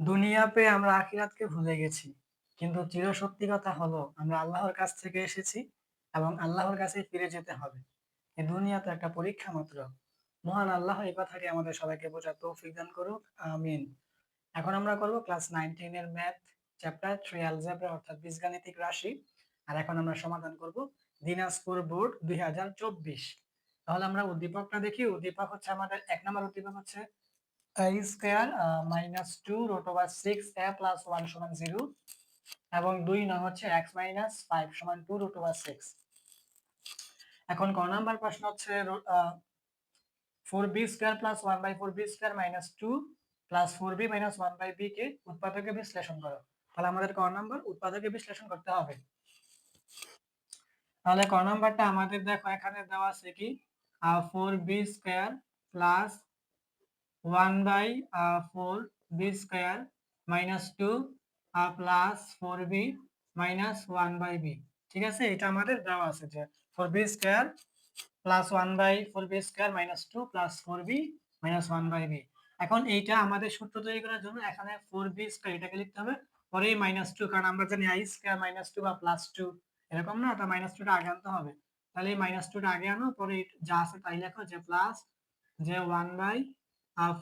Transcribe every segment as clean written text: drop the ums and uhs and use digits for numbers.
দুনিয়া পেয়ে আমরা আখিরাতকে ভুলে গেছি। কিন্তু চিরসত্যি কথা হলো আমরা আল্লাহর কাছ থেকে এসেছি এবং আল্লাহর কাছেই ফিরে যেতে হবে। এই দুনিয়া তো একটা পরীক্ষা মাত্র। মহান আল্লাহ এই কথাটি আমাদের সবাইকে বোঝার তৌফিক দান করুক। আমিন। এখন আমরা করব ক্লাস 9-10 এর ম্যাথ চ্যাপ্টার 3 অ্যালজেব্রা অর্থাৎ বীজগাণিতিক রাশি। আর এখন আমরা সমাধান করব দিনাজপুর বোর্ড 2024। তাহলে আমরা উদ্দীপকটা দেখি। উদ্দীপক হচ্ছে আমাদের ১ নম্বর উদ্দীপক হচ্ছে a square minus 2 root over 6 a plus 1 সমান 0 এবং 2 নং হচ্ছে x মাইনাস 5 সমান 2 রুট ওভার 6। এখন ক নাম্বার প্রশ্ন হচ্ছে 4b square plus 1 by 4b square minus 2 plus 4b minus 1 by b কে উৎপাদকে বিশ্লেষণ করো। তাহলে আমাদের ক নাম্বার উৎপাদকে বিশ্লেষণ করতে হবে। তাহলে ক নাম্বারটা আমাদের দেখো এখানে দেওয়া আছে কি 4b square plus 1 by 4b square minus 2 plus 4b minus 1 by b। ঠিক আছে, এটা আমাদের দেওয়া আছে যে 4b square plus 1 by 4b square minus 2 plus 4b minus 1 by b। এখন এইটা আমাদের সূত্র তৈরি করার জন্য এখানে 4b square এটাকে লিখতে হবে, পরে minus 2, কারণ আমরা জানি i square minus 2 বা plus 2 এরকম না, তা minus 2 টা আগে আনতে হবে। তাহলে এই minus 2 টা আগে আনো, পরে যা আছে তাই লেখো যে প্লাস যে 1 by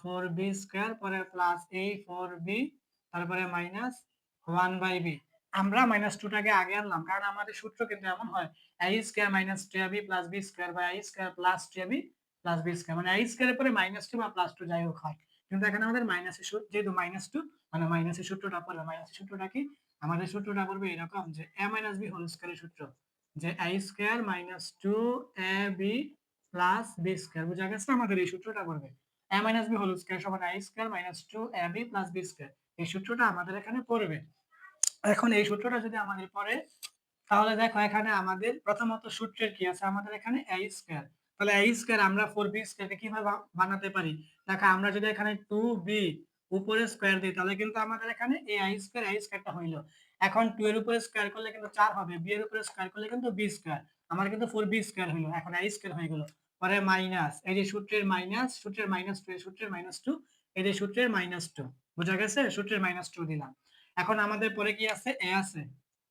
4b স্কয়ার পরে প্লাস এই 4b তারপরে মাইনাস 1 বাই b। আমরা মাইনাস 2 টাকে আগে আনলাম কারণ আমাদের সূত্র কিন্তু এমন হয় a square minus 2ab plus b square বা a square plus 2ab plus b square, মানে a স্কয়ারের পরে মাইনাস 2 বা প্লাস 2 যাই হোক হয়। কিন্তু এখানে আমাদের মাইনাসের সূত্র যেহেতু মাইনাস 2, মানে মাইনাসের সূত্রটা পড়বে। মাইনাসের সূত্রটা কি? আমাদের সূত্রটা পড়বে এরকম যে a মাইনাস b হোল স্কয়ারের সূত্র, যে a square minus 2ab plus b square. বুঝা গেছে? আমাদের এই সূত্রটা পড়বে a minus b whole square সমান a square minus 2ab plus b square। এই সূত্রটা আমাদের এখানে পড়বে। এখন এই সূত্রটা যদি আমাদের পড়ে, তাহলে দেখো এখানে আমাদের প্রথমত সূত্রের কি আছে, আমাদের এখানে a স্কয়ার। তাহলে a স্কয়ার আমরা 4b স্কয়ারকে কিভাবে বানাতে পারি? দেখো আমরা যদি এখানে 2b উপরে স্কয়ার দিই তাহলে কিন্তু আমাদের এখানে এই a স্কয়ারটা হইলো। এখন 2 এর উপরে স্কয়ার করলে কিন্তু 4 হবে, b এর উপরে স্কয়ার করলে কিন্তু b স্কয়ার। আমার কিন্তু 4b স্কয়ার হইলো, এখন a স্কয়ার হয়ে গেল। পরে মাইনাস এই যে সূত্রের মাইনাস, সূত্রের মাইনাস 2, সূত্রের মাইনাস 2, এই যে সূত্রের মাইনাস 2। বুঝা গেছে? সূত্রের মাইনাস 2 দিলাম। এখন আমাদের পরে কি আছে? a আছে।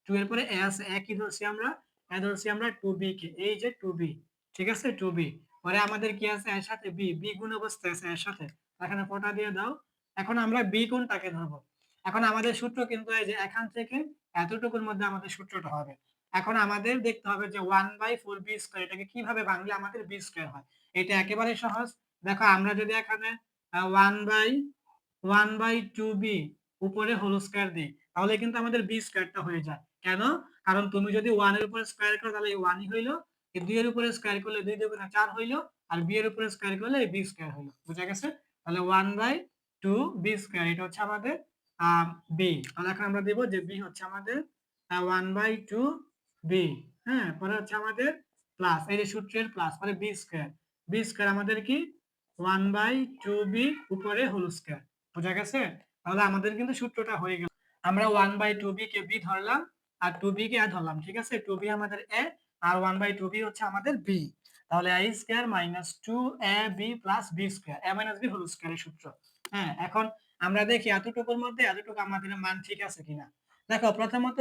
2 এর পরে a আছে, a কি ধরছি আমরা? a ধরছি আমরা 2b কে, এই যে 2b। ঠিক আছে, 2b। পরে আমাদের কি আছে? এর সাথে b, b গুণ অবস্থায় আছে এর সাথে। এখানে ফোঁটা দিয়ে দাও। এখন আমরা b কোনটাকে ধরবো? এখন আমাদের সূত্র কিন্তু এই যে এখান থেকে এতটুকুর মধ্যে আমাদের সূত্রটা হবে। এখন আমাদের দেখতে হবে যে 1/4b স্কয়ার এটাকে কিভাবে ভাঙলে আমাদের b স্কয়ার হয়। এটা একেবারে সহজ। দেখো আমরা যদি এখানে 1/2b উপরে হোল স্কয়ার দিই তাহলে কিন্তু আমাদের b স্কয়ারটা হয়ে যায়। কেন? কারণ তুমি যদি 1 এর উপরে স্কয়ার করো তাহলে এই 1 ই হইলো, এই 2 এর উপরে স্কয়ার করলে 2 2 গুণে 4 হইলো, আর b এর উপরে স্কয়ার করলে b স্কয়ার হইলো। বুঝা গেছে? তাহলে 1/2b স্কয়ার এটা হচ্ছে আমাদের b। তাহলে এখন আমরা দেব যে b হচ্ছে আমাদের 1/2b। হ্যাঁ, পরে হচ্ছে আমাদের প্লাস এই যে সূত্রের প্লাস পরে b স্কয়ার। b স্কয়ার আমাদের কি 1/2b উপরে হোল স্কয়ার। বুঝা গেছে? তাহলে আমাদের কিন্তু সূত্রটা হয়ে গেল। আমরা 1/2b কে b ধরলাম আর 2b কে a ধরলাম। ঠিক আছে, 2b আমাদের a আর 1/2b হচ্ছে আমাদের b। তাহলে a square minus 2ab plus b square, a minus b whole স্কয়ারের সূত্র। হ্যাঁ, এখন আমরা দেখি এতটুকুর মধ্যে এতটুকু আমাদের মান ঠিক আছে কিনা। দেখো প্রথমত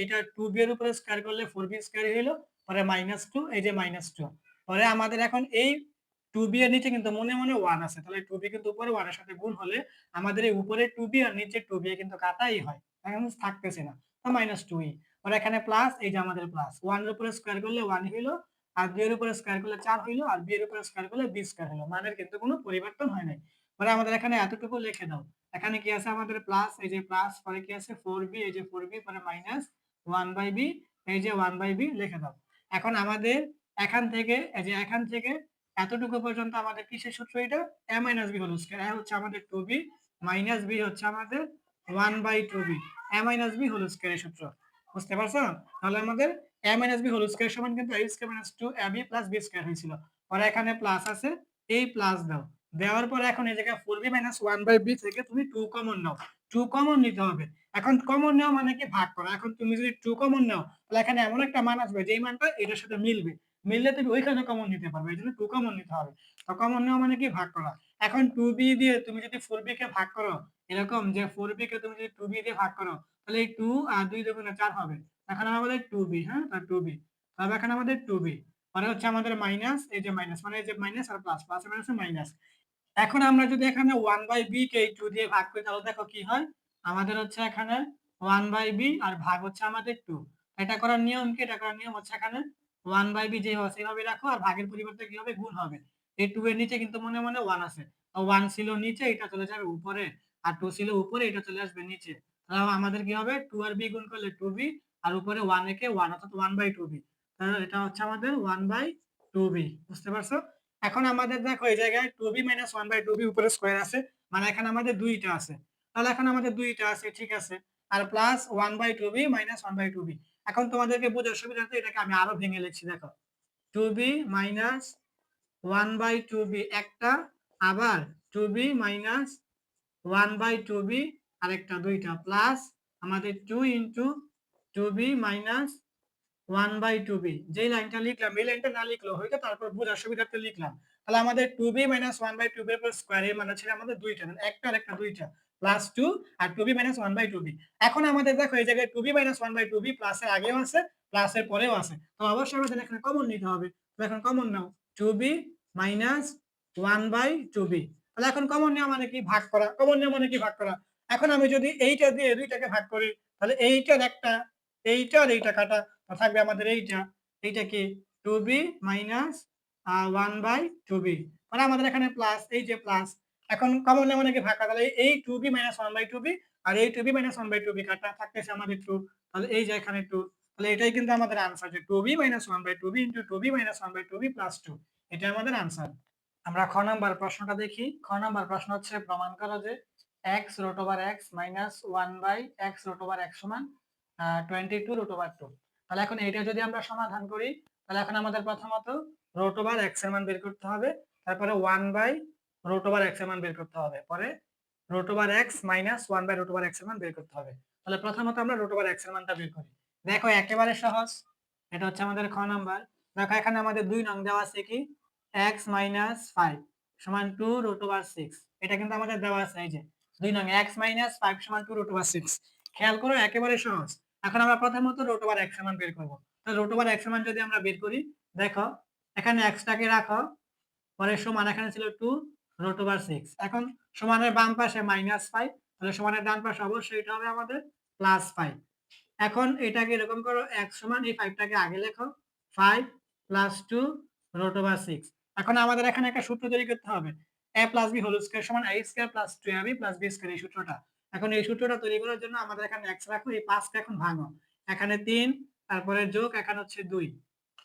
এটা 2b এর উপরে স্কয়ার করলে 4b স্কয়ার হলো, পরে মাইনাস 2, এই যে মাইনাস 2। পরে আমাদের এখন এই 2b এর নিচে কিন্তু মনে মনে 1 আছে, তাহলে 2b কিন্তু উপরে 1 এর সাথে গুণ হলে আমাদের এই উপরে 2b আর নিচে 2b কিন্তু কাটাই হয়, এখন থাকতেছে না, মাইনাস 2e। আর এখানে প্লাস, এই যে আমাদের প্লাস 1 এর উপরে স্কয়ার করলে 1 হইলো, আর 2 এর উপরে স্কয়ার করলে 4 হইলো, আর b এর উপরে স্কয়ার করলে b স্কয়ার হলো। মানের কিন্তু কোনো পরিবর্তন হয় নাই। পরে আমাদের এখানে এতটুকু লিখে দাও। এখানে কি আছে? আমাদের প্লাস, এই যে প্লাস, পরে কি আছে 4b, এই যে 4b, পরে মাইনাস 1/b, এই যে 1/b লিখে দাও। এখন আমাদের এখান থেকে এই যে এখান থেকে এতটুকু পর্যন্ত আমাদের কিসের সূত্র? এটা a - b whole square. a হচ্ছে আমাদের 2b মাইনাস b হচ্ছে আমাদের 1/2b, a - b হোল স্কয়ারের সূত্র। বুঝতে পারছো? তাহলে আমাদের a - b হোল স্কয়ার সমান কিন্তু a square minus 2ab plus b square হয়েছিল। পরে এখানে প্লাস আছে, এই প্লাস দাও। দেওয়ার পর এখন এই জায়গায় 4b মাইনাস 1/b থেকে তুমি 2 কমন নাও। 2 কমন নিতে হবে। এখন কমন নেওয়া মানে কি? ভাগ করা। এখন তুমি যদি 2 কমন নাও তাহলে এখানে এমন একটা মান আসবে যেই মানটা এটার সাথে মিলবে। মিললে তুমি ওইখানে কমন নিতে পারবে। এই জন্য 2 কমন নিতে হবে। তো কমন নেওয়া মানে কি? ভাগ করা। এখন 2b দিয়ে তুমি যদি 4b কে ভাগ করো, এরকম যে 4b কে তুমি যদি 2b দিয়ে ভাগ করো তাহলে এই 2 আর 2 দুগুণে 4 হবে। এখন আমাদের 2b, হ্যাঁ? তাহলে 2b। তাহলে এখন আমাদের 2b। পরে হচ্ছে আমাদের মাইনাস, এই যে মাইনাস মানে এই যে মাইনাস আর প্লাস, প্লাস এর মাইনাসে মাইনাস। এখন আমরা যদি এখানে 1/b কে এই 2 দিয়ে ভাগ করি তাহলে দেখো কি হয়? আমাদের হচ্ছে এখানে 1/b আর ভাগ হচ্ছে আমাদের 2। এটা করার নিয়ম কি? এটা করার নিয়ম হচ্ছে এখানে 1/b যেভাবে আছে সেভাবে রাখো আর ভাগের পরিবর্তে কি হবে? গুণ হবে। এই 2 এর নিচে কিন্তু মনে মনে 1 আছে। তো 1 ছিল নিচে, এটা চলে যাবে উপরে, আর 2 ছিল উপরে, এটা চলে আসবে নিচে। তাহলে আমাদের কি হবে? 2 আর b গুণ করলে 2b আর উপরে 1 একে 1 অর্থাৎ 1/2b। তাহলে এটা হচ্ছে আমাদের 1/2b। বুঝতে পারছো? এখন আমাদের দেখো এই জায়গায় 2b - 1/2b উপরে স্কয়ার আছে, মানে এখানে আমাদের 2টা আছে। তাহলে এখন আমাদের 2টা আছে, ঠিক আছে। আর প্লাস 1/2b - 1/2b। এখন তোমাদেরকে বোঝার সুবিধার্থে এটাকে আমি আরো ভেঙে লিখছি, দেখো। 2b - 1/2b একটা, আবার 2b - 1/2b আরেকটা, দুইটা, প্লাস আমাদের 2 * 2b - 1/2b। যেই লাইনটা লিখলাম এই লাইনটা না লিখলেও হয়তো, তারপর বোঝার সুবিধার্থে লিখলাম। তাহলে আমাদের 2b - 1/2b এর পর স্কয়ার এর মানে ছিল আমাদের দুইটা, মানে একটা আর একটা দুইটা, প্লাস 2 আর 2b - 1/2b। এখন আমাদের দেখো এই জায়গায় 2b - 1/2b প্লাস এর আগেও আছে, প্লাস এর পরেও আছে। তো অবশ্যই আমাদের এখানে কমন নিতে হবে। তো এখন কমন নাও, 2b - 1/2b। তাহলে এখন কমন নেওয়া মানে কি? ভাগ করা। কমন নেওয়া মানে কি? ভাগ করা। এখন আমি যদি এইটা দিয়ে দুইটাকে ভাগ করি তাহলে এইটার একটা, এইটা আর এইটা কাটা, থাকবে আমাদের এইটা। এইটা কি? 2b minus 1/2b। মানে আমাদের এখানে প্লাস, এই যে প্লাস। এখন কমন নেওয়া মানে কি? ভাগ করা। তাহলে এই 2b - 1/2b আর এই 2b - 1/2b কাটা, থাকতেছে আমাদের 2। তাহলে এই যে এখানে 2। তাহলে এটাই কিন্তু আমাদের আনসার, যে 2b - 1/2b * 2b - 1/2b + 2। এটা আমাদের আনসার। আমরা খ নাম্বার প্রশ্নটা দেখি। খ নাম্বার প্রশ্ন হচ্ছে, প্রমাণ করো যে x√x - 1/x √x সমান 22√2। তাহলে এখন এটা যদি আমরা সমাধান করি তাহলে এখন আমাদের প্রথমত √x এর মান বের করতে হবে, তারপরে 1/√x এর মান বের করতে হবে, পরে √x - 1/√x এর মান বের করতে হবে। তাহলে প্রথমত আমরা √x এর মানটা বের করি। দেখো একেবারে সহজ। এটা হচ্ছে আমাদের খ নাম্বার। দেখো এখানে আমাদের 2 নং দেওয়া আছে কি? x - 5 সমান 2√6। এটা কিন্তু আমাদের দেওয়া আছে, এই যে 2 নং, x - 5 সমান 2√6। খেয়াল করো, একেবারে সহজ। এখন আমরা প্রথমত √x এর মান বের করব। তাহলে √x এর মান যদি আমরা বের করি, দেখো এখানে x টাকে রাখো, পরে সমান এখানে ছিল 2√6। এখন সমানের বাম পাশে -5, তাহলে সমানের ডান পাশে অবশ্যই এটা হবে আমাদের +5। এখন এটাকে এরকম করো, x সমান এই 5 টাকে আগে লেখো, 5 + 2√6। এখন আমাদের এখানে একটা সূত্র তৈরি করতে হবে, a + b হোল স্কয়ার সমান a square + 2ab + b square, এই সূত্রটা। এখন এই সূত্রটা তৈরি করার জন্য আমাদের এখানে x রাখো, এই 5 কে এখন ভাঙো। এখানে 3, তারপরে যোগ, এখানে হচ্ছে 2।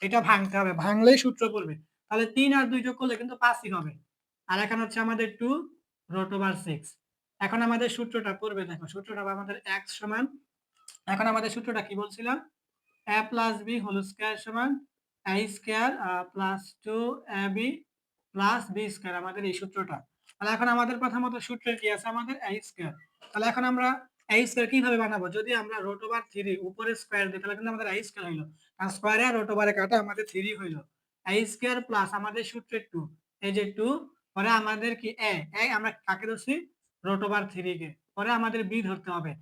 এটা ভাঙতে হবে, ভাঙলেই সূত্র পড়বে। তাহলে 3 আর 2 যোগ করলে কিন্তু 5ই হবে। আর এখানে হচ্ছে আমাদের 2√6। এখন আমাদের সূত্রটা পড়বে, দেখো সূত্রটা আমাদের x সমান, এখন আমাদের সূত্রটা কি বলছিলাম? a + b হোল স্কয়ার সমান a square +2ab + b square, আমাদের এই সূত্রটা। তাহলে এখন আমাদের প্রথমত সূত্রের কি আছে? আমাদের a স্কয়ার। তাহলে এখন আমরা a স্কয়ার কিভাবে বানাবো? যদি আমরা √3 উপরে স্কয়ার দিই তাহলে কিন্তু আমাদের a স্কয়ার হইলো। আর স্কয়ারে আর √এ কাটা আমাদের 3 হইলো। a স্কয়ার প্লাস আমাদের সূত্রের 2, এই যে 2, পরে আমাদের কি a আমরা কাকে ধরছি? √3 কে। পরে আমাদের b ধরতে হবে।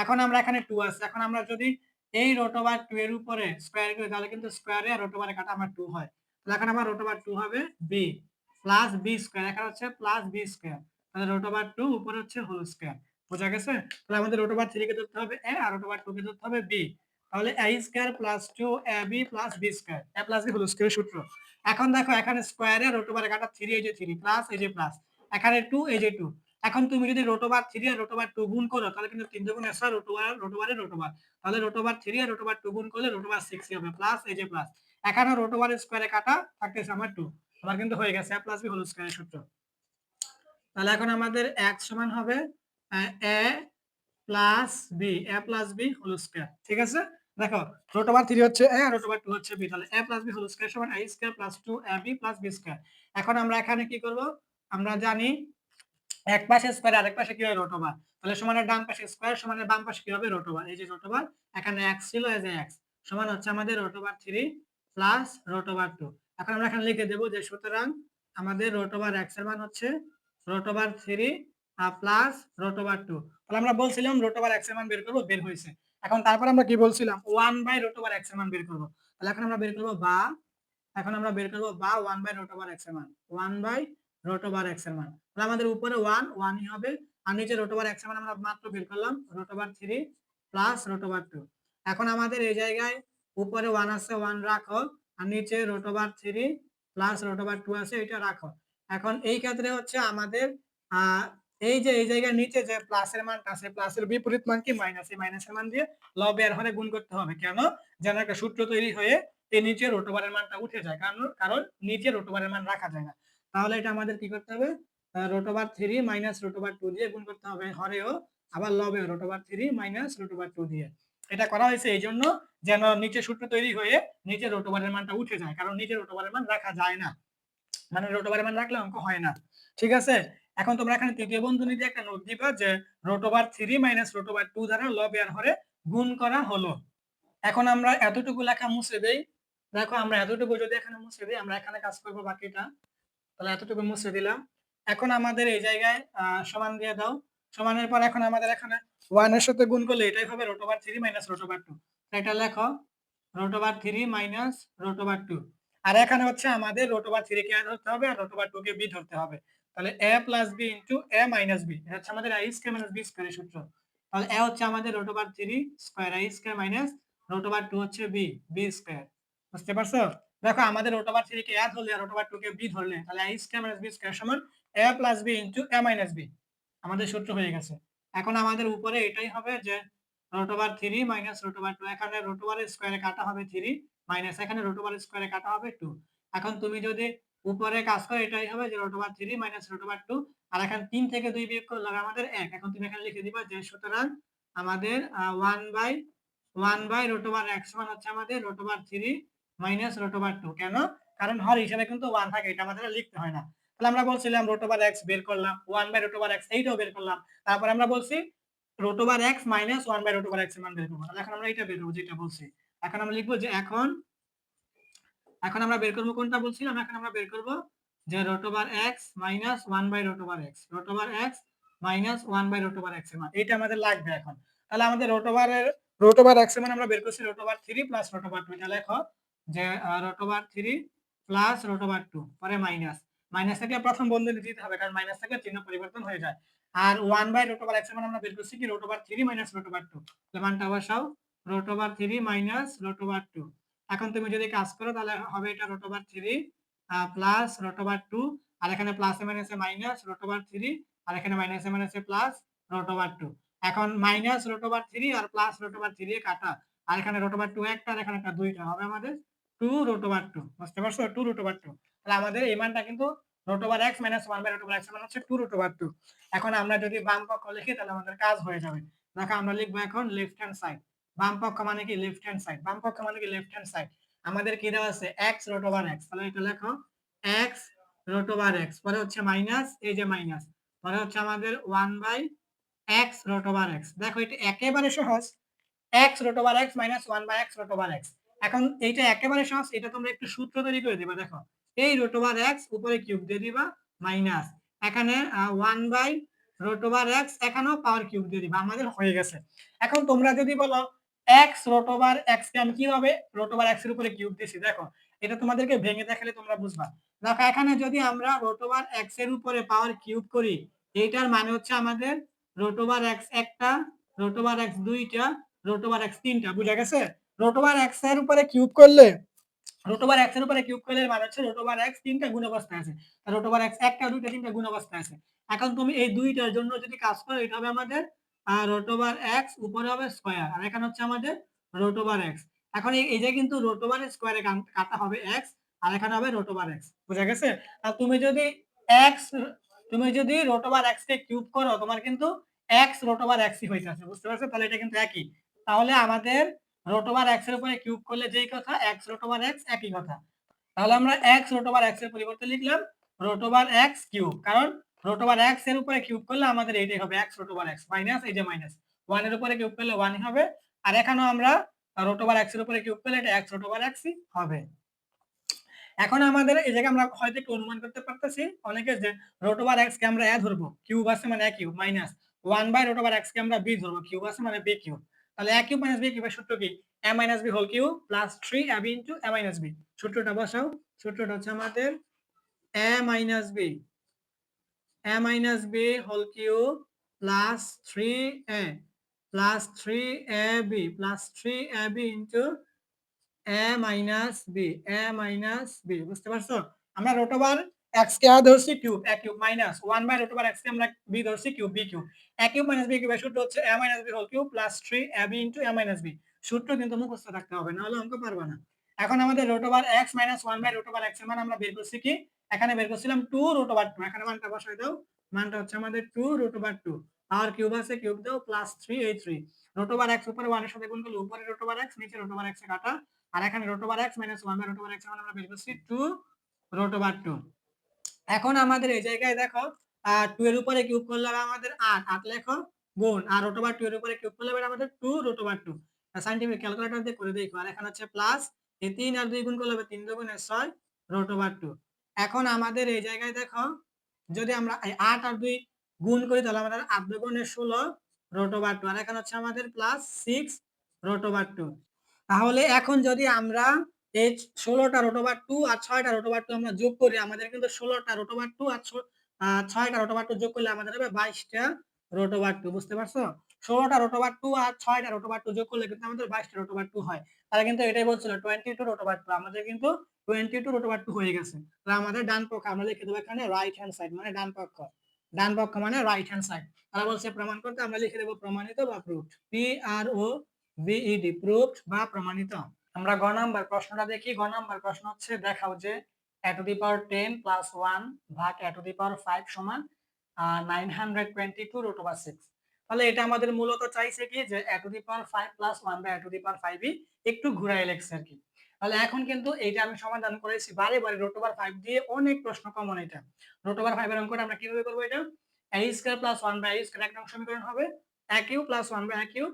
এখন আমরা এখানে 2 আছে। এখন আমরা যদি এই √2 এর উপরে স্কয়ার করি তাহলে কিন্তু স্কয়ারে আর √এ কাটা আমার 2 হয়। তাহলে এখন আমার √2 হবে b প্লাস b স্কয়ার, এখানে হচ্ছে প্লাস b স্কয়ার। তাহলে √2 উপরে হচ্ছে হোল স্কয়ার। বোঝা গেছে? তাহলে আমাদের √3 কে ধরতে হবে a আর √2 কে ধরতে হবে b। তাহলে a square + 2ab + b square, a + b whole স্কয়ারের সূত্র। এখন দেখো এখানে স্কয়ারে √এ কাটা 3, এই যে 3, প্লাস এই যে প্লাস, এখানে 2, এই যে 2। এখন তুমি যদি √3 আর √2 গুণ করো তাহলে কিন্তু 3 দুগুণে 6, √এর তাহলে √3 আর √2 গুণ করলে √6 হবে, প্লাস এই যে প্লাস। এখানে √এর স্কয়ারে কাটা, থাকতেছে আমার 2। আমার কিন্তু হয়ে গেছে a + b হোল স্কয়ারের সূত্র। তাহলে এখন আমাদের x সমান হবে a + b, a + b whole square. ঠিক আছে? দেখো √3 হচ্ছে a আর √2 হচ্ছে b, তাহলে a + b হোল স্কয়ার সমান a square + 2ab + b square. এখন আমরা এখানে কি করব? আমরা জানি এক পাশে স্কয়ার, আরেক পাশে কি হয়? √। তাহলে সমানের ডান পাশে স্কয়ার, সমানের বাম পাশে কি হবে? √। এই যে √। এখানে x ছিল, এই যে x সমান হচ্ছে আমাদের √3 প্লাস √2। এখন আমরা এখানে লিখে দেব যে সুতরাং আমাদের √x এর মান হচ্ছে √3 প্লাস রুট ওভার 2। তাহলে আমরা বলছিলাম রুট ওভার x এর মান বের করব, বের হইছে। এখন তারপর আমরা কি বলছিলাম 1 বাই রুট ওভার x এর মান বের করব। তাহলে এখন আমরা বের করব বা 1 বাই রুট ওভার x এর মান 1 বাই রুট ওভার x এর মান। তাহলে আমাদের উপরে 1 ই হবে আর নিচে রুট ওভার x এর মান আমরা মাত্র বের করলাম root over 3 plus root over 2। এখন আমাদের এই জায়গায় উপরে 1 আছে 1 রাখো আর নিচে root over 3 plus root over 2 আছে এটা রাখো। এখন এই ক্ষেত্রে হচ্ছে আমাদের এই যে এই জায়গায় নিচে যে প্লাসের মানটা আছে প্লাসের বিপরীত মান কি মাইনাস, এই মাইনাসের মান দিয়ে লবের হরে গুণ করতে হবে। কেন? যেন একটা সূত্র তৈরি হয়ে এই নিচে রুট ওভারের মানটা উঠে যায়, কারণ নিচে রুট ওভারের মান রাখা যায় না। তাহলে এটা আমাদের কি করতে হবে root over 3 minus root over 2 দিয়ে গুণ করতে হবে হরেও, আবার লবেও root over 3 minus root over 2 দিয়ে। এটা করা হয়েছে এই জন্য যেন নিচে সূত্র তৈরি হয়ে নিচে রুট ওভারের মানটা উঠে যায়, কারণ নিচে রুট ওভারের মান রাখা যায় না, মানে রুট ওভারের মান রাখলে অঙ্ক হয় না। ঠিক আছে, এখন তোমরা এখানে তৃতীয় বন্ধনীতে একটা নোট দিবা যে root over 3 minus root over 2 দ্বারা লব এর হরে গুণ করা হলো। এখন আমরা এতটুকু লেখা মুছে দেই। দেখো আমরা এতটুকু যদি এখানে মুছে দেই, আমরা এখানে কাজ করব বাকিটা। তাহলে এতটুকু মুছে দিলাম। এখন আমাদের এই জায়গায় সমান দিয়ে দাও। সমানের পর এখন আমাদের এখানে 1 এর সাথে গুণ করলে এটাই হবে root over 3 minus root over 2। এটা লেখো root over 3 minus root over 2। আর এখানে হচ্ছে আমাদের রুট ওভার 3 কে a ধরতে হবে আর রুট ওভার 2 কে b ধরতে হবে। তাহলে a plus b into a minus b, এটা হচ্ছে আমাদের a স্কয়ার মাইনাস b স্কয়ারের সূত্র। তাহলে a হচ্ছে আমাদের root over 3 square a square minus root over 2 হচ্ছে b স্কয়ার। বুঝতে পারছো? দেখো আমাদের রুট ওভার 3 কে a ধরলে আর রুট ওভার 2 কে b ধরলে তাহলে a square minus b square সমান a plus b into a minus b, আমাদের সূত্র হয়ে গেছে। এখন আমাদের উপরে এটাই হবে যে root over 3 minus root over 2, এখানে রুট ওভার স্কয়ারে কাটা হবে 3 মাইনাস এখানে রুট ওভার স্কয়ারে কাটা হবে 2। এখন তুমি যদি উপরে কাজ করো এটাই হবে যে root over 3 minus root over 2, আর এখানে 3 থেকে 2 বিয়োগ করলে আমাদের 1। এখন তুমি এখানে লিখে দিবা যে সুতরাং আমাদের 1 বাই রুট ওভার x সমান হচ্ছে আমাদের root over 3 minus root over 2। কেন? কারণ হর হিসাবে কিন্তু 1 থাকে, এটা আমাদের লিখতে হয় না। তাহলে আমরা বলছিলাম রুট ওভার x বের করলাম, 1 বাই রুট ওভার x এইটাও বের করলাম। তারপর আমরা বলছি root over x minus 1 by root over x এর মান বের করব। তাহলে এখন আমরা এটা বের করব যেটা বলছি। এখন আমরা লিখব যে এখন আমরা বের করব কোনটা বলছিলাম, এখন আমরা বের করব যে root over x minus 1 by root over x, root over x minus 1 by root over x এর মান এটা আমাদের লাগবে এখন। তাহলে আমাদের রুট ওভার x এর মান আমরা বের করছি root over 3 plus root over 2। এটা লেখো যে root over 3 plus root over 2 পরে মাইনাস থেকে প্রথম বন্ধনী দিতে হবে, কারণ মাইনাস থেকে চিহ্ন পরিবর্তন হয়ে যায়। আর 1 বাই রুট ওভার x এর মান আমরা বের করছি কি root over 3 minus root over 2। তাহলে মানটা বসাও root over 3 minus root over 2। এখন তুমি যদি কাজ করো তাহলে হবে এটা root over 3 plus root over 2, আর এখানে প্লাস এ মাইনাসে মাইনাস রুট ওভার 3, আর এখানে মাইনাসে মাইনাসে প্লাস রুট ওভার 2। এখন মাইনাস রুট ওভার 3 আর প্লাস রুট ওভার 3 এ কাটা, আর এখানে রুট ওভার 2 একটা আর এখানে একটা দুইটা হবে আমাদের 2 রুট ওভার 2। বুঝতে পারছো? 2 রুট ওভার 2। তাহলে আমাদের এই মানটা কিন্তু root over x minus 1 by root over x মান হচ্ছে 2 রুট ওভার 2। এখন আমরা যদি বাম পক্ষ লিখি তাহলে আমাদের কাজ হয়ে যাবে। দেখো আমরা লিখবো এখন লেফট হ্যান্ড সাইড। বাম পক্ষ মানে কি লেফট হ্যান্ড সাইড, বাম পক্ষ মানে কি লেফট হ্যান্ড সাইড। আমাদের কি দেওয়া আছে x রুট ওভার x, তাহলে এটা লেখো x রুট ওভার x পরে হচ্ছে মাইনাস এই যে মাইনাস পরে হচ্ছে আমাদের 1 by x root over x। দেখো এটা একেবারে সহজ, x root over x minus 1 by x root over x। এখন এইটা একেবারে সহজ, এটা তোমরা একটু সূত্র তৈরি করে দিবা। দেখো এই রুট ওভার x উপরে কিউব দিয়ে দিবা মাইনাস এখানে 1 বাই রুট ওভার x এখানেও পাওয়ার কিউব দিয়ে দিবা, আমাদের হয়ে গেছে। এখন তোমরা যদি বলো x রুট ওভার x কে আমি কিভাবে রুট ওভার x এর উপরে কিউব দিছি, দেখো এটা তোমাদেরকে ভেঙে দেখালে তোমরা বুঝবা। দেখো এখানে যদি আমরা রুট ওভার x এর উপরে পাওয়ার কিউব করি, এইটার মানে হচ্ছে আমাদের রুট ওভার x একটা, রুট ওভার x দুইটা, রুট ওভার x তিনটা। বুঝা গেছে? রুট ওভার x এর উপরে কিউব করলে এর মানে হচ্ছে রুট ওভার x তিনটা গুণ অবস্থায় আছে, আর রুট ওভার x একটা দুইটা তিনটা গুণ অবস্থায় আছে। এখন তুমি এই দুইটার জন্য যদি কাজ করো এটা হবে আমাদের রুট ওভার x উপরে হবে স্কয়ার, আর এখানে হচ্ছে আমাদের রুট ওভার x। এখন এই যে কিন্তু রুট ওভার স্কয়ারে কাটা হবে x, আর এখানে হবে রুট ওভার x। বুঝা গেছে? আর x তুমি যদি root over x K cube করো তোমার কিন্তু x রুট ওভার x ই হয়ে যাচ্ছে। বুঝতে পারছো? তাহলে এটা কিন্তু একই। তাহলে আমাদের রুট ওভার x এর উপরে কিউব করলে যেই কথা x রুট ওভার x একই কথা। তাহলে আমরা x রুট ওভার x এর পরিবর্তে লিখলাম রুট ওভার x কিউব, কারণ রুট ওভার x এর উপরে কিউব করলে আমাদের এইটাই হবে x root over x minus এই যে মাইনাস 1 এর উপরে কিউব করলে 1 ই হবে, আর এখানেও আমরা রুট ওভার x এর উপরে কিউব করলে এটা x রুট ওভার x ই হবে। এখন আমাদের এই জায়গায় আমরা হয়তো একটু অনুমান করতে পারতেছি অনেকে যে রুট ওভার এক্স কে আমরা এ ধরবো, কিউব আছে মানে এ কিউব মাইনাস 1/√x কে আমরা বি ধরবো, কিউব আছে মানে বি কিউব। তাহলে এ কিউব মাইনাস বি কিউবের সূত্র কি? A minus B whole cube plus 3ab into A minus B. সূত্রটা বসাও। সূত্রটা হচ্ছে আমাদের A minus B whole cube plus 3a plus 3ab plus 3ab into A minus B. বুঝতে পারছো? আমরা রুট ওভার এক্স কে ধরছি cube, A cube minus 1/√x কে আমরা বি ধরছি cube, B cube. A cube minus B কিউবের সূত্র হচ্ছে A minus B whole cube plus 3ab into A minus B. সূত্র কিন্তু মুখস্থ রাখতে হবে, না হলে অঙ্ক পারবা না। এখন আমাদের root over x minus 1/√x এর মান আমরা বের করছি কি? এখানে বের করছিলাম 2√2। এখানে মানটা বসাই দাও। মানটা হচ্ছে আমাদের 2√2। আর কিউব আছে, কিউব দাও, প্লাস 3 এই 3 রুট ওভার x উপরে 1 এর সাথে গুণ করলে উপরে রুট ওভার x, নিচে রুট ওভার x এ কাটা। আর এখানে root over x minus 1/√x এর মান আমরা বের করছি 2√2। এখন আমাদের এই জায়গায় দেখো 2 এর উপরে কিউব করলে আমাদের 8 লেখো গুণ, আর রুট ওভার 2 এর উপরে কিউব করলে আমাদের 2√2। সাইন্টিফিক ক্যালকুলেটর দিয়ে করে দেখো। আর এখানে হচ্ছে প্লাস এই 3 আর 2 গুণ করলে হবে 3 2 গুণে 6√2। এখন আমাদের এই জায়গায় দেখো যদি আমরা 8 আর 2 গুণ করি তাহলে আমাদের 8 2 গুণে 16√2। আর এখানে হচ্ছে আমাদের প্লাস 6√2। তাহলে এখন যদি আমরা এই 16টা √2 আর 6টা √2 আমরা যোগ করি, আমাদের কিন্তু 16টা √2 আর 6টা √2 যোগ করলে আমাদের হবে 22টা √2। বুঝতে পারছো? 16টা √2 আর 6টা √2 যোগ করলে কিন্তু আমাদের 22টা √2 হয়। তাহলে কিন্তু এটাই বলছিল 22 √2। আমাদের কিন্তু 22 হয়ে গেছে। তাহলে আমাদের ডান পক্ষ আমরা লিখে দেবো এখানে রাইট হ্যান্ড সাইড, মানে ডান পক্ষ। ডান পক্ষ মানে রাইট হ্যান্ড সাইড। তারা বলছে প্রমাণ করতে, আমরা লিখে দেবো প্রমাণিত বা প্রুফড। PROVED, প্রুফড বা প্রমাণিত। আমরা গ নাম্বার প্রশ্নটা দেখি। গ নাম্বার প্রশ্ন হচ্ছে দেখাও যে a to the power 10 plus 1 ভাগ a to the power 5 সমান 922√6। তাহলে এটা আমাদের মূলত চাইছে কি যে a to the power 5 plus 1 by a to the power 5 একটু ঘুরাই লেখছে আর কি। তাহলে এখন কিন্তু এইটা আমি সমাধান করেছি বারে বারে √5 দিয়ে, অনেক প্রশ্ন কমন এটা। √5 এর অঙ্কটা আমরা কিভাবে করব? এটা a² plus 1 by a² এক নং সমীকরণ হবে, a³ plus 1 by a³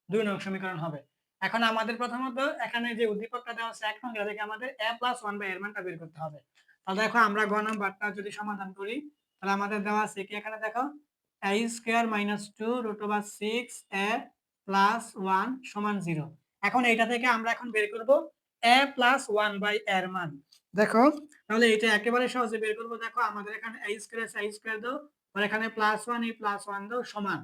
2 নং সমীকরণ হবে। এখন আমাদের প্রথমত এখানে যে উদ্দীপকটা দেওয়া আছে 1 নং, এটা থেকে আমাদের a plus 1 by এর মানটা বের করতে হবে। তাহলে দেখো আমরা গ নাম্বারটা যদি সমাধান করি তাহলে আমাদের দেওয়া আছে কি, এখানে দেখো a² minus 2√6a plus 1 সমান 0। এখন এইটা থেকে আমরা এখন বের করব a plus 1 by এর মান। দেখো তাহলে এটা একেবারে সহজে বের করব। দেখো আমাদের এখানে a² দাও, আর এখানে +1 এই +1 দাও সমান।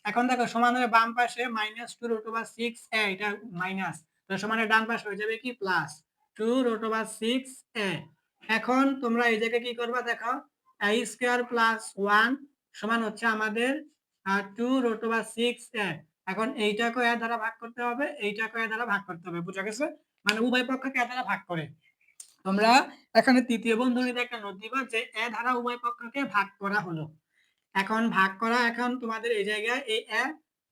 এখন দেখো সমানের বাম পাশে -2√6a, এটা মাইনাস, তো সমানের ডান পাশে হয়ে যাবে কি +2√6a। এখন তোমরা এই জায়গায় কি করবা? দেখো a² + 1 সমান হচ্ছে আমাদের 2√6a। এখন এইটাকে a দ্বারা ভাগ করতে হবে, এইটাকে a দ্বারা ভাগ করতে হবে। বুঝা গেছে? মানে উভয় পক্ষকে a দ্বারা ভাগ করে। তোমরা এখানে তৃতীয় বন্ধনীতে একটা নোট দিবা যে a দ্বারা উভয় পক্ষকে ভাগ করা হলো। এখন ভাগ করা, এখন তোমাদের এই জায়গায় এই a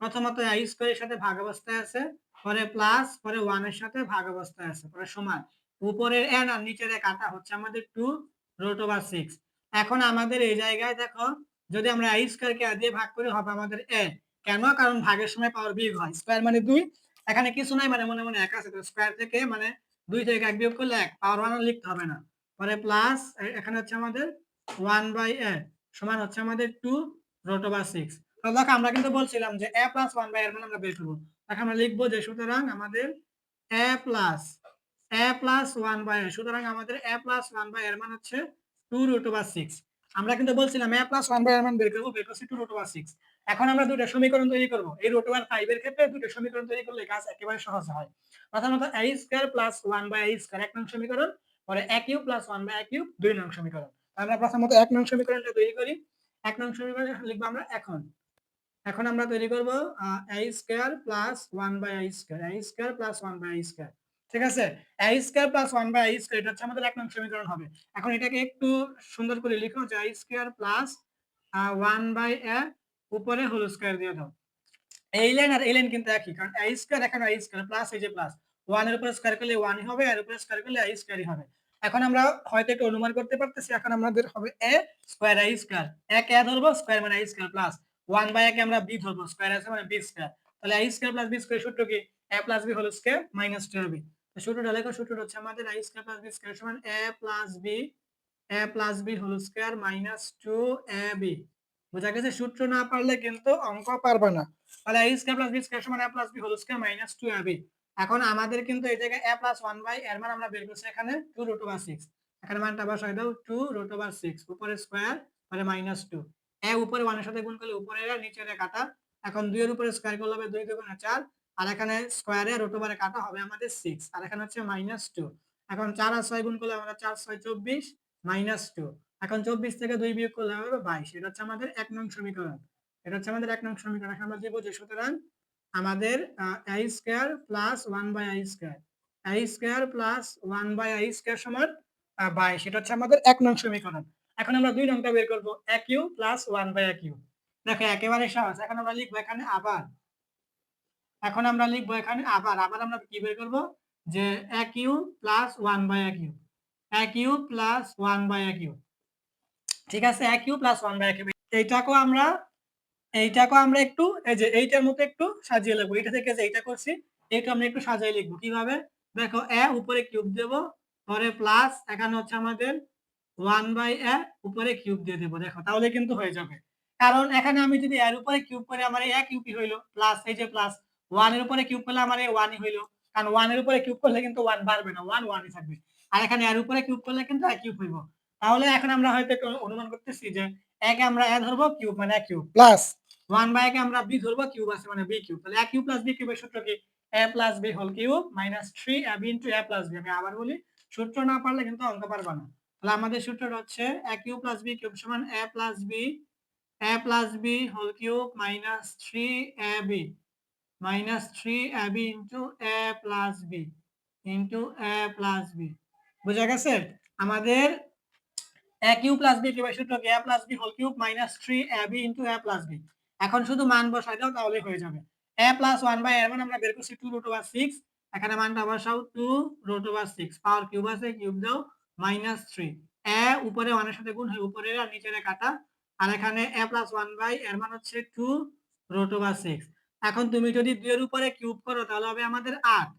প্রথমত a² এর সাথে ভাগ অবস্থায় আছে, পরে প্লাস, পরে 1 এর সাথে ভাগ অবস্থায় আছে, পরে সমান। উপরের n আর নিচের কাটা হচ্ছে আমাদের 2√6। এখন আমাদের এই জায়গায় দেখো যদি আমরা a² কে a দিয়ে ভাগ করি হবে আমাদের a। কেন? কারণ ভাগের সময় পাওয়ার বিয়োগ হয়। স্কয়ার মানে 2, এখানে কিছু নাই মানে মনে মনে 1 আছে, তো স্কয়ার থেকে মানে 2 থেকে 1 বিয়োগ করলে 1, পাওয়ার 1 লিখতে হবে না। পরে প্লাস এখানে হচ্ছে আমাদের 1/a সমান হচ্ছে আমাদের 2√6। তো দেখো আমরা কিন্তু বলছিলাম যে a plus 1 by এর মান আমরা বের করব। এখন আমরা লিখবো যে সুতরাং আমাদের a plus 1 by সুতরাং আমাদের a plus 1 by এর মান হচ্ছে 2√6। আমরা কিন্তু বলছিলাম a plus 1 by এর মান বের করব, বের করছি 2√6। এখন আমরা দুটো সমীকরণ তৈরি করব। এই √5 এর ক্ষেত্রে দুটো সমীকরণ তৈরি করলে কাজ একেবারে সহজ হয়। প্রথমত a² plus 1 by a² এক নং সমীকরণ, পরে a³ plus 1 by a³ 2 নং সমীকরণ। আমরা প্রথমত 1 নং সমীকরণটা তৈরি করি। 1 নং সমীকরণ লিখবো আমরা এখন। এখন আমরা তৈরি করব a² plus 1 by a² plus 1 by a²। ঠিক আছে? a² plus 1 by a² এটা হচ্ছে আমাদের 1 নং সমীকরণ হবে। এখন এটাকে একটু সুন্দর করে লিখো যে a² plus 1 by a উপরে হোল স্কয়ার দিয়ে দাও। এই লাইন আর এই লাইন কিন্তু একই, কারণ a² এখানে a² প্লাস এই যে প্লাস 1 এর উপরে স্কয়ার করলে 1 ই হবে, আর উপরে স্কয়ার করলে a² হবে। এখন আমরা হয়তো একটু অনুমান করতে পারতেছি, এখন আমাদের হবে a স্কয়ার a²। এক a ধরবো, স্কয়ার মানে a² প্লাস 1 বাই a কে আমরা b ধরবো, স্কয়ার আছে মানে b²। তাহলে a² প্লাস b² সূত্র কি? a plus b whole square minus 2ab। সূত্রটা লেখো, সূত্রটা হচ্ছে আমাদের I square plus B square সমান A plus B whole square minus 2ab। বোঝা গেছে? সূত্র না পারলে কিন্তু অঙ্ক পারবে না। তাহলে I square plus B square সমান A plus B whole square minus 2ab। এখন আমাদের কিন্তু এই জায়গায় a প্লাস 1 বাই এর মান আমরা বের করছি এখানে 2 রুট ওভার 6। এখানে মানটা বসাই দাও 2 রুট ওভার 6 উপরে স্কয়ার মানে মাইনাস 2। এ উপরে 1 এর সাথে গুণ করলে উপরে আর নিচে কাটা। এখন 2 এর উপরে স্কয়ার করলে হবে 2 2 4 আর এখানে স্কয়ারে রুট ওভারে কাটা হবে আমাদের 6 আর এখানে হচ্ছে -2। এখন 4 আর 6 গুণ করলে আমরা 4 6 24 -2। এখন 24 থেকে 2 বিয়োগ করলে হবে 22। এটা হচ্ছে আমাদের 1 নং সমীকরণ। এটা হচ্ছে আমাদের 1 নং সমীকরণ। এখন আমরা দেব যে সুতরাং আমাদের a square plus 1 by a square plus 1 by a square সমান 22। এটা হচ্ছে আমাদের 1 নং সমীকরণ। এখন আমরা 2 নংটা বের করব a cube plus 1 by a cube. দেখো একেবারে সহজ। এখন আমরা লিখব এখানে আবার আবার আমরা কি বের করব যে a cube plus 1 by a cube plus 1 by a cube. ঠিক আছে, a cube plus 1 by a cube. এইটাকেও আমরা একটু এই যে এইটার মতো একটু সাজিয়ে লিখব। এটা থেকে যে এইটা করছি এইটা আমরা একটু সাজিয়ে লিখব। কিভাবে? দেখো a উপরে কিউব দেব, পরে প্লাস এখানে হচ্ছে আমাদের 1 বাই a উপরে কিউব দিয়ে দেব। দেখো তাহলে কিন্তু হয়ে যাবে। কারণ এখানে আমি যদি এর উপরে কিউব করে আমার a কিউবই হইলো প্লাস এই যে প্লাস 1 এর উপরে কিউব করলে আমার 1ই হইলো। কারণ 1 এর উপরে কিউব করলে কিন্তু 1 বাড়বে না, 1 1ই থাকবে। আর এখানে এর উপরে কিউব করলে কিন্তু a কিউব হইব। তাহলে এখন আমরা হয়তো একটু অনুমান করতেছি যে a কে আমরা a ধরবো কিউব মানে a কিউব প্লাস 1 বাই কে আমরা b ধরবো কিউব আছে মানে b কিউব। তাহলে a কিউব প্লাস b কিউবের সূত্র কি? a plus b whole cube minus 3ab into a plus b। আমি আবার বলি, সূত্র না পারলে কিন্তু অঙ্ক পারবা না। তাহলে আমাদের সূত্রটা হচ্ছে a cube plus b cube সমান a plus b whole cube minus 3ab into a plus b বুঝা গেছে? আমাদের a কিউব প্লাস b কিউবের সূত্র কি? a plus b whole cube minus 3ab into a plus b। এখন শুধু মান বসাই দাও তাহলে হয়ে যাবে। a প্লাস 1 বাই এর মান আমরা বের করছি 2 রুট ওভার 6। এখানে মানটা বসাও 2 রুট ওভার 6। পাওয়ার কিউব আছে, কিউব দাও মাইনাস 3। a উপরে 1 এর সাথে গুণ হয় উপরে আর নিচে কাটা। আর এখানে a প্লাস 1 বাই এর মান হচ্ছে 2 রুট ওভার 6। এখন তুমি যদি 2 এর উপরে কিউব করো তাহলে হবে আমাদের 8।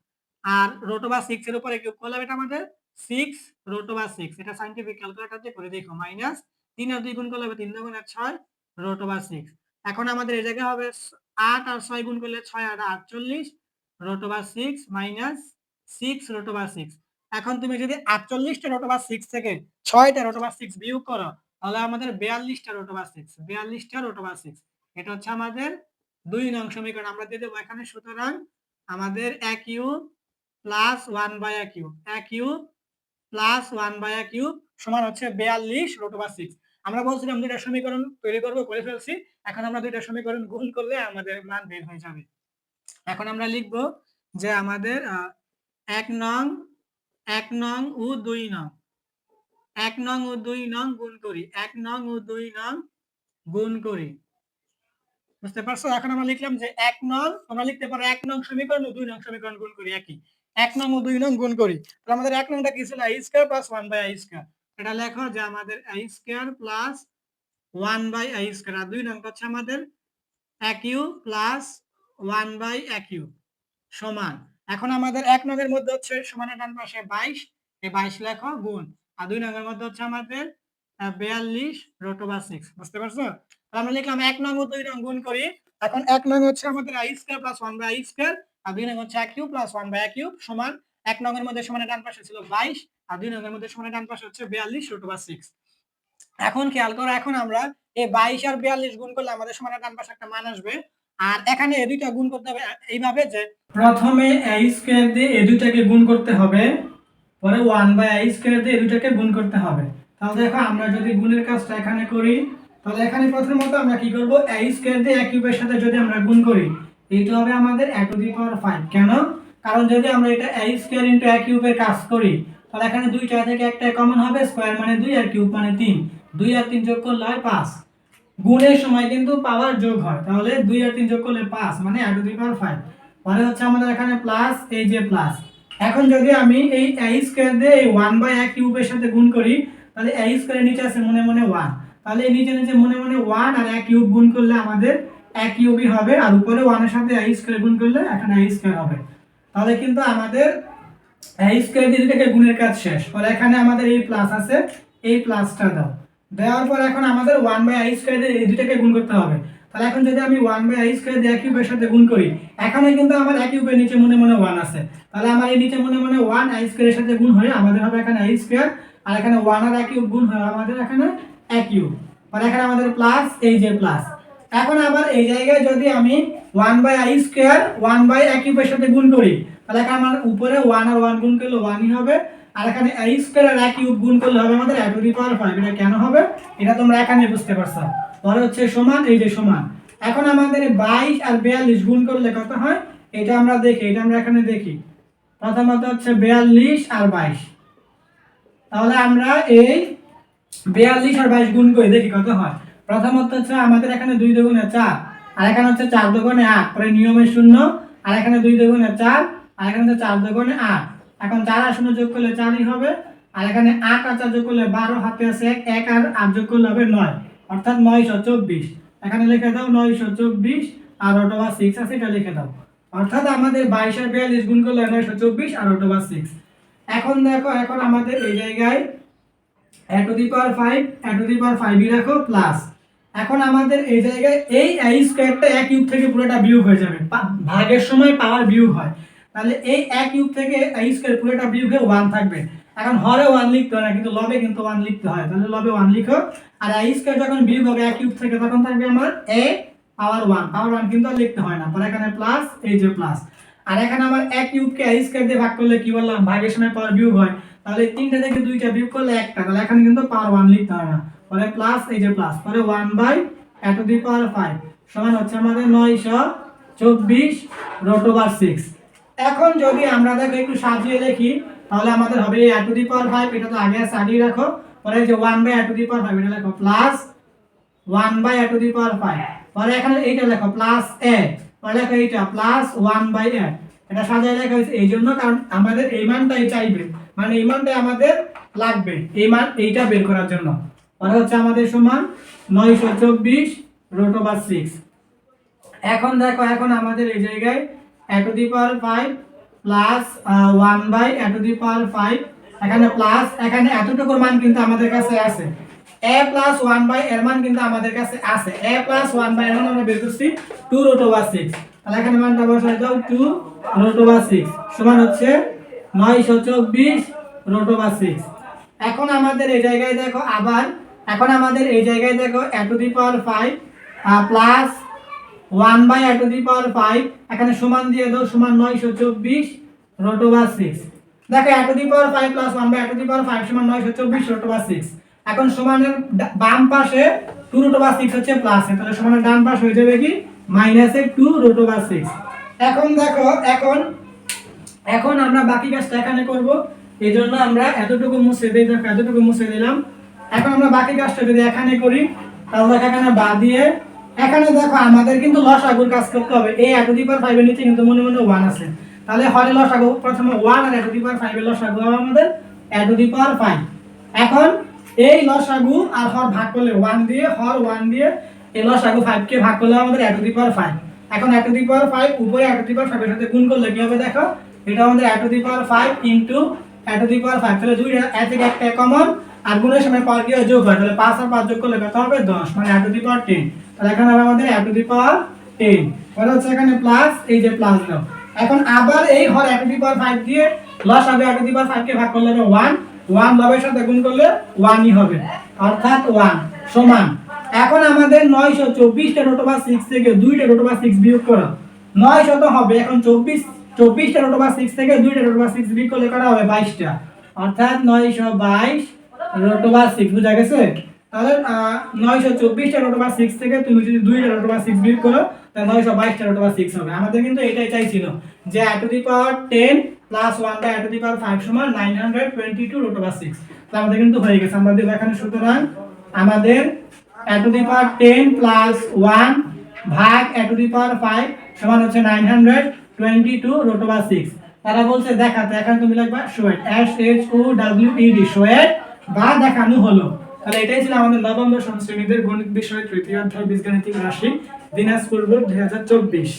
আর রুট ওভার 6 এর উপরে কিউব করলে এটা আমাদের 6 রুট ওভার 6। এটা সায়েন্টিফিক ক্যালকুলেটর দিয়ে করে দেখো। মাইনাস 3 আর 2 গুণ করলে হবে 3 2 গুণ 6 রুট ওভার 6। এখন আমাদের এই জায়গায় হবে 8 আর 6 গুণ করলে 6 আর 48 root over 6 minus 6 root over 6। এখন তুমি যদি 48টা রুট ওভার 6 থেকে 6টা রুট ওভার 6 বিয়োগ করো তাহলে আমাদের 42টা রুট ওভার 6। 42টা রুট ওভার 6। এটা হচ্ছে আমাদের 2 নং সমীকরণ। আমরা দিয়ে দেব এখানে সুতরাং আমাদের a cube plus 1 by a cube plus 1 by a cube সমান হচ্ছে 42 রুট ওভার 6। আমরা বলছিলাম দুইটা সমীকরণ তৈরি করব, করে ফেলছি। এখন আমরা দুইটা সমীকরণ গুণ করলে আমাদের মান বের হয়ে যাবে। এখন আমরা লিখব যে আমাদের 1 নং ও 2 নং 1 নং ও 2 নং গুণ করি 1 নং ও 2 নং গুণ করি। বুঝতে পারছো? এখন আমরা লিখলাম যে 1 নং, তোমরা লিখতে পারো 1 নং সমীকরণ ও 2 নং সমীকরণ গুণ করি একই। 1 নং ও 2 নং গুণ করি। তাহলে আমাদের 1 নংটা কি ছিল? a square plus 1 by a square. এটা লেখো যে আমাদের a square plus 1 by a square. আর 2 নংটা হচ্ছে আমাদের a cube plus 1 by a cube সমান। এখন আমাদের 1 নংয়ের মধ্যে হচ্ছে সমানের ডান পাশে 22, এই 22 লেখো গুণ। আর 2 নংয়ের মধ্যে হচ্ছে আমাদের 42 রুট ওভার 6। বুঝতে পারছো? তাহলে আমরা লিখলাম 1 নং ও 2 নং গুণ করি। এখন 1 নং হচ্ছে আমাদের a square plus 1 by a square আর 2 নং হচ্ছে a cube plus 1 by a cube সমান 1 নং এর মধ্যে সমানের ডান পাশে ছিল 22 আর 2 নং এর মধ্যে সমানের ডান পাশে হচ্ছে 42 রুট ওভার 6। এখন খেয়াল করো, এখন আমরা এই 22 আর 42 গুণ করলে আমাদের সমানের ডান পাশে একটা মান আসবে। আর এখানে এই দুইটা গুণ করতে হবে এইভাবে যে প্রথমে a স্কয়ার দিয়ে এই দুইটাকে গুণ করতে হবে, পরে 1 বাই a স্কয়ার দিয়ে এই দুইটাকে গুণ করতে হবে। তাহলে দেখো আমরা যদি গুণের কাজটা এখানে করি তাহলে এখানে প্রথমত আমরা কি করব, a স্কয়ার দিয়ে a কিউবের সাথে যদি আমরা গুণ করি এটা হবে আমাদের a টু দি পাওয়ার 5। কেন? কারণ যদি আমরা এটা a স্কয়ার ইনটু a কিউবের কাজ করি তাহলে এখানে দুইটা থেকে একটা কমন হবে, স্কয়ার মানে 2 আর কিউব মানে 3। 2 আর 3 যোগ করলে হয় 5। গুণের সময় কিন্তু পাওয়ার যোগ হয়, তাহলে 2 আর 3 যোগ করলে 5 মানে a টু দি পাওয়ার 5। পরে হচ্ছে আমাদের এখানে প্লাস এই যে প্লাস। এখন যদি আমি এই a স্কয়ার দিয়ে এই 1 বাই a কিউবের সাথে গুণ করি তাহলে a স্কয়ারের নিচে আছে মনে মনে 1, তাহলে এই নিচে নিচে মনে মনে 1 আর a কিউব গুণ করলে আমাদের a কিউবই হবে, আর উপরে 1 এর সাথে a স্কয়ার গুণ করলে এখানে a স্কয়ার হবে। তাহলে কিন্তু আমাদের এই স্কয়ার দিয়ে দুটাকে গুণের কাজ শেষ। পরে এখানে আমাদের এই প্লাস আছে, এই প্লাসটা দাও, দেওয়ার পর এখন আমাদের 1/i স্কয়ার দিয়ে এই দুটাকে গুণ করতে হবে। তাহলে এখন যদি আমি 1/i স্কয়ার দিয়ে কিউবের সাথে গুণ করি, এখানে কিন্তু আমার a কিউবের নিচে মনে মনে 1 আছে, তাহলে আমার এই নিচে মনে মনে 1 i স্কয়ারের সাথে গুণ হয়ে আমাদের হবে এখানে i স্কয়ার, আর এখানে 1 আর a কিউব গুণ হয়ে আমাদের এখানে a কিউব। আর এখানে আমাদের প্লাস, এই যে প্লাস। এখন আবার এই জায়গায় যদি আমি 1/i স্কয়ার 1/a কিউবের সাথে গুণ করি, তাহলে এখানে আমার উপরে 1 আর 1 গুণ করলে 1ই হবে, আর এখানে a স্কয়ার আর a কিউব গুণ করলে হবে আমাদের a টু দি পাওয়ার 5। এটা কেন হবে এটা তোমরা এখানে বুঝতে পারছো। পরে হচ্ছে সমান, এই যে সমান। এখন আমাদের 22 আর 42 গুণ করলে কত হয় এটা আমরা দেখি, এটা আমরা এখানে দেখি। প্রথমত হচ্ছে 42 আর 22, তাহলে আমরা এই 42 আর 22 গুণ করে দেখি কত হয়। প্রথমত হচ্ছে আমাদের এখানে 2 দুগুণে 4, আর এখানে হচ্ছে 4 দুগুণে 8, পরে নিয়মে 0, আর এখানে 2 দুগুণে 4, আর এখানে হচ্ছে 4 দুগুণে 8। এখন 4 আর 0 যোগ করলে 4ই হবে, আর এখানে 8 আর 4 যোগ করলে 12, হাতে আছে 1, 1 আর 8 যোগ করলে হবে 9, অর্থাৎ 924। এখানে লিখে দাও 924, আর অটোবা 6 আছে এটা লিখে দাও। অর্থাৎ আমাদের 22 আর 42 গুণ করলে 924 আর অটোবা 6। এখন দেখো, এখন আমাদের এই জায়গায় a টু দি পাওয়ার 5 রাখো প্লাস। এখন আমাদের এই জায়গায় এই a স্কয়ারটা a কিউব থেকে পুরোটা বিয়োগ হয়ে যাবে, ভাগের সময় পাওয়ার বিয়োগ হয়, তাহলে এই a কিউব থেকে a স্কয়ার পুরোটা বিয়োগ হয়ে 1 থাকবে। এখন হরে 1 লিখতে হয় না, কিন্তু লবে কিন্তু 1 লিখতে হয়, তাহলে লবে 1 লিখো। আর a স্কয়ার যখন বিয়োগ হবে a কিউব থেকে, তখন থাকবে আমার a পাওয়ার 1 কিন্তু আর লিখতে হয় না। পরে এখানে প্লাস, এই যে প্লাস। আর এখানে আমার a কিউবকে a স্কয়ার দিয়ে ভাগ করলে কি বললাম, ভাগের সময় পাওয়ার বিয়োগ হয়, তাহলে 3টা থেকে 2টা বিয়োগ করলে 1টা, তাহলে এখানে কিন্তু পাওয়ার 1 লিখতে হয় না। পরে প্লাস, এই যে প্লাস, পরে 1/a টু দি পাওয়ার 5 সমান হচ্ছে আমাদের 924 রুট ওভার 6। এখন যদি আমরা দেখো একটু সাজিয়ে লিখি, তাহলে আমাদের হবে a টু দি পাওয়ার 5, এটা তো আগে আছে আগেই রাখো। পরে যে 1/a টু দি পাওয়ার 5 এটা লেখো plus 1/a to the power 5, পরে এখানে এইটা লেখো প্লাস a, পরে লেখো এইটা প্লাস 1/a। এটা সাজিয়ে লেখা হয়েছে এই জন্য, কারণ আমাদের এই মানটাই চাইবে, মানে এই মানটাই আমাদের লাগবে, এই মান এইটা বের করার জন্য। পরে হচ্ছে আমাদের সমান 924 রুট ওভার 6। এখন দেখো, এখন আমাদের এই জায়গায় a to the power 5 plus 1/a to the power 5, এখানে প্লাস, এখানে এতটুকুর মান কিন্তু আমাদের কাছে আছে, a প্লাস 1/, এর মান কিন্তু আমাদের কাছে আছে, a প্লাস 1/, এর মান আমরা বের করছি 2 রুট ওভার 6। তাহলে এখানে মানটা বসাই দাও 2 রুট ওভার 6 সমান হচ্ছে 924 রুট ওভার 6। এখন আমাদের এই জায়গায় দেখো আবার, এখন আমাদের এই জায়গায় দেখো a to the power 5 plus 1/a to the power 5, এখানে সমান দিয়ে দাও, সমান 924 রুট ওভার 6। দেখো a to the power 5 plus 1/a to the power 5 সমান 924 রুট ওভার 6। এখন সমানের বাম পাশে 2 রুট ওভার 6 হচ্ছে প্লাসে, তাহলে সমানের ডান পাশ হয়ে যাবে কি মাইনাসে 2 রুট ওভার 6। এখন দেখো, এখন আমরা বাকি কাজটা এখানে করব, এইজন্য আমরা এতটুকু মুছে দেই, দেখো এতটুকু মুছে দিলাম। এখন আমরা বাকি কাজটা যদি এখানে করি, তাহলে এখানে বাদ দিয়ে, এখানে দেখো আমাদের কিন্তু লসাগুর কাজ করতে হবে। এই a টু দি পাওয়ার 5 এর নিচে কিন্তু মনে মনে 1 আছে, তাহলে হরে লসাগু প্রথমে 1 আর a টু দি পাওয়ার 5 এর লসাগু হবে আমাদের a টু দি পাওয়ার 5। এখন এই লসাগু আর হর ভাগ করলে 1 দিয়ে, হর 1 দিয়ে এই লসাগু 5 কে ভাগ করলে আমাদের a টু দি পাওয়ার 5। এখন a টু দি পাওয়ার 5 উপরে a টু দি পাওয়ার 5 এর সাথে গুণ করলে কি হবে দেখো, এটা আমাদের a to the power 5 into a to the power 5, তাহলে দুই a থেকে একটা কমন, আর গুণের সময় পাওয়ার কি যোগ হয়, তাহলে 5 আর 5 যোগ করলে কত হবে 10, মানে a টু দি পাওয়ার 10। তাহলে এখানে হবে আমাদের a টু দি পাওয়ার 10, পরে হচ্ছে এখানে প্লাস, এই যে প্লাস দাও। এখন আবার এই হর a টু দি পাওয়ার 5 দিয়ে লসাগু a টু দি পাওয়ার 5 কে ভাগ করলে হবে 1 লবের সাথে গুণ করলে 1ই হবে, অর্থাৎ 1 সমান। এখন আমাদের 924 টা রুট ওভার 6 থেকে 2টা রুট ওভার 6 বিয়োগ করো, 900 তো হবে। এখন 24 টা রুট ওভার 6 থেকে 2টা রুট ওভার 6 বিয়োগ করলে করা হবে 22টা, অর্থাৎ 922 রুট ওভার 6। বুঝা গেছে? তাহলে 924 টা রুট ওভার 6 থেকে তুমি যদি 2টা রুট ওভার 6 বিয়োগ করো, তাহলে 922 টা রুট ওভার 6 হবে। আমাদের কিন্তু এটাই চাইছিল যে a to the power 10 plus 1/a to the power 5 সমান 922 রুট ওভার 6। তাহলে আমাদের কিন্তু হয়ে গেছে। আমরা দেব এখানে, সুতরাং আমাদের a to the power 10 plus 1 ভাগ a টু দি পাওয়ার 5 সমান হচ্ছে 922 রুট ওভার 6। তারা বলছে দেখাতে, এখন তুমি লিখবা শোয়েড, SHOWED, শোয়েড বা দেখানো হলো। তাহলে এটাই ছিল আমাদের নবম দশম শ্রেণীদের গণিত বিষয় তৃতীয় অধ্যায় বীজগাণিতিক রাশি, দিনাজপুর বোর্ড 2024।